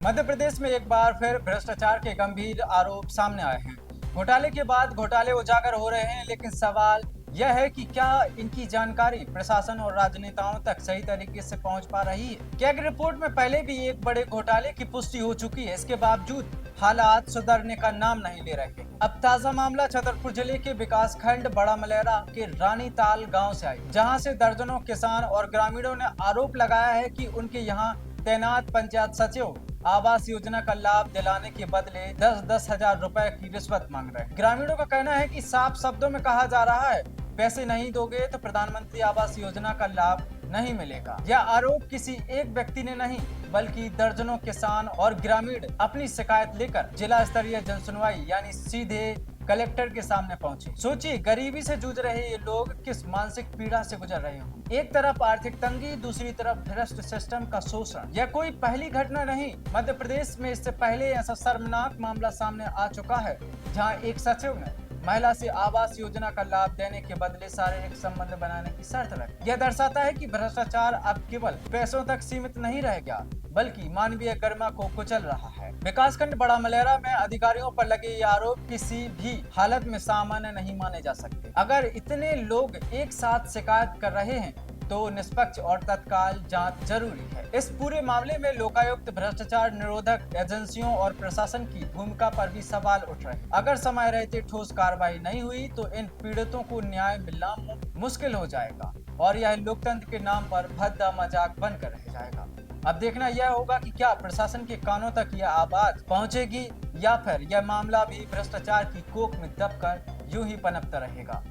मध्य प्रदेश में एक बार फिर भ्रष्टाचार के गंभीर आरोप सामने आए हैं। घोटाले के बाद घोटाले उजागर हो रहे हैं, लेकिन सवाल यह है कि क्या इनकी जानकारी प्रशासन और राजनेताओं तक सही तरीके से पहुंच पा रही है। कैग रिपोर्ट में पहले भी एक बड़े घोटाले की पुष्टि हो चुकी है, इसके बावजूद हालात सुधरने का नाम नहीं ले रहे। अब ताजा मामला छतरपुर जिले के विकास खंड बड़ा मलेरा के रानीताल गाँव से आई, जहाँ से दर्जनों किसान और ग्रामीणों ने आरोप लगाया है कि उनके यहाँ तैनात पंचायत सचिव आवास योजना का लाभ दिलाने के बदले 10-10 हजार रुपए की रिश्वत मांग रहे हैं। ग्रामीणों का कहना है कि साफ शब्दों में कहा जा रहा है, पैसे नहीं दोगे तो प्रधानमंत्री आवास योजना का लाभ नहीं मिलेगा। यह आरोप किसी एक व्यक्ति ने नहीं, बल्कि दर्जनों किसान और ग्रामीण अपनी शिकायत लेकर जिला स्तरीय जनसुनवाई यानी सीधे कलेक्टर के सामने पहुंचे। सोचिए, गरीबी से जूझ रहे ये लोग किस मानसिक पीड़ा से गुजर रहे हों। एक तरफ आर्थिक तंगी, दूसरी तरफ भ्रष्ट सिस्टम का शोषण। यह कोई पहली घटना नहीं। मध्य प्रदेश में इससे पहले ऐसा शर्मनाक मामला सामने आ चुका है, जहां एक सचिव ने महिला से आवास योजना का लाभ देने के बदले शारीरिक संबंध बनाने की शर्त रखी। यह दर्शाता है कि भ्रष्टाचार अब केवल पैसों तक सीमित नहीं रह गया, बल्कि मानवीय गरिमा को कुचल रहा है। विकासखंड बड़ा मलेरा में अधिकारियों पर लगे ये आरोप किसी भी हालत में सामान्य नहीं माने जा सकते। अगर इतने लोग एक साथ शिकायत कर रहे हैं तो निष्पक्ष और तत्काल जांच जरूरी है। इस पूरे मामले में लोकायुक्त, भ्रष्टाचार निरोधक एजेंसियों और प्रशासन की भूमिका पर भी सवाल उठ रहे हैं। अगर समय रहते ठोस कार्रवाई नहीं हुई तो इन पीड़ितों को न्याय मिलना मुश्किल हो जाएगा और यह लोकतंत्र के नाम पर भद्दा मजाक बनकर रह जाएगा। अब देखना यह होगा कि क्या प्रशासन के कानों तक यह आवाज पहुंचेगी या फिर यह मामला भी भ्रष्टाचार की कोख में दबकर यूं ही पनपता रहेगा।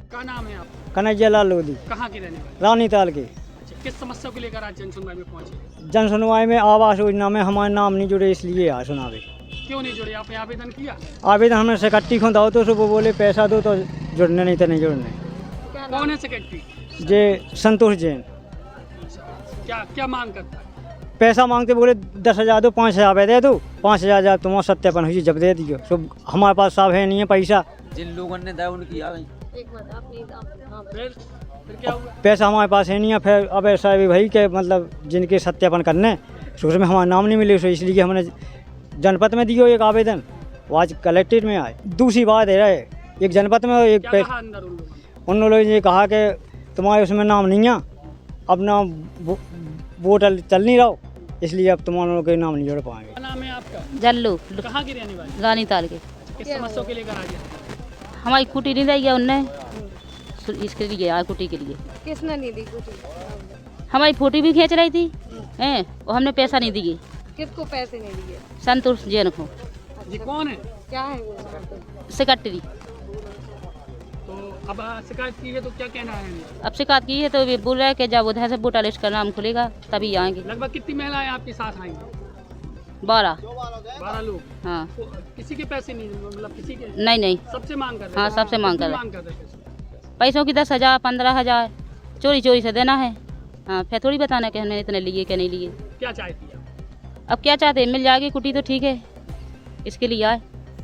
क्या नाम है आपका? कन्हैया लाल लोधी, कहाँ के रहने वाले? रानीताल के। अच्छा, किस समस्या को लेकर आज जनसुनवाई में पहुंचे? जन सुनवाई में आवास योजना में हमारे नाम नहीं जुड़े, इसलिए आ सुनावे। क्यों नहीं जुड़े? आपने आवेदन किया? आवेदन हमने सेक्रेटरी को दाओ तो वो बोले पैसा दो तो जुड़ने, नहीं तो नहीं जुड़ने। कौन है सेक्रेटरी? जे संतोष जैन। क्या क्या मांग करता है? पैसा मांगते, बोले 10,000 दो, 5,000 दे दो, 5,000 तुम्हारा सत्यापन हुई जब दे दियो। सब हमारे पास साहब है नहीं है पैसा। जिन लोगों ने दिया उनकी आ गई। फिर क्या हुआ? पैसा हमारे पास है नहीं है। फिर अब ऐसा है भाई के मतलब जिनके सत्यापन करने तो उसमें हमारा नाम नहीं मिले, इसलिए हमने जनपद में दियो एक आवेदन, वो आज कलेक्ट्रेट में आए। दूसरी बात है, एक जनपद में एक क्या कहा अंदर उन लोगों ने कहा कि तुम्हारे उसमें नाम नहीं है, अब नाम वोट चल नहीं रहा, इसलिए अब तुम लोगों के नाम नहीं जोड़ पाएंगे। क्या नाम है आपका? जल्लू, कहाँ के रहने वाले? रानीताल के। किस समस्या को लेकर आ गया? हमारी कुटी नहीं दी है उनने, इसके लिए आया कुटी के लिए। किसने नहीं दी कुटी? हमारी फोटो भी खींच रही थी हैं, और हमने पैसा नहीं दिए। किसको पैसे नहीं दिए? संतोष जैन को। ये कौन है? क्या है वो? सेक्रेटरी। तो अब शिकायत की है तो क्या कहना है? अब शिकायत की है तो ये बोल रहा है कि जब उधर से वोटर लिस्ट का नाम खुलेगा तभी आएंगे। लगभग कितनी महिलाएं आपके साथ आएंगी? 12 लोग। हाँ। तो किसी के पैसे नहीं, मतलब किसी के? नहीं सबसे मांग कर रहे? हाँ, सबसे मांग कर रहे। मांग कर रहे? पैसों की 10,000 15,000 चोरी से देना है। हाँ, फिर थोड़ी बताना कि हमने इतने लिए कि नहीं लिए। क्या चाहती है? अब क्या चाहते हैं, मिल जाएगी कुटी तो ठीक है, इसके लिए आए।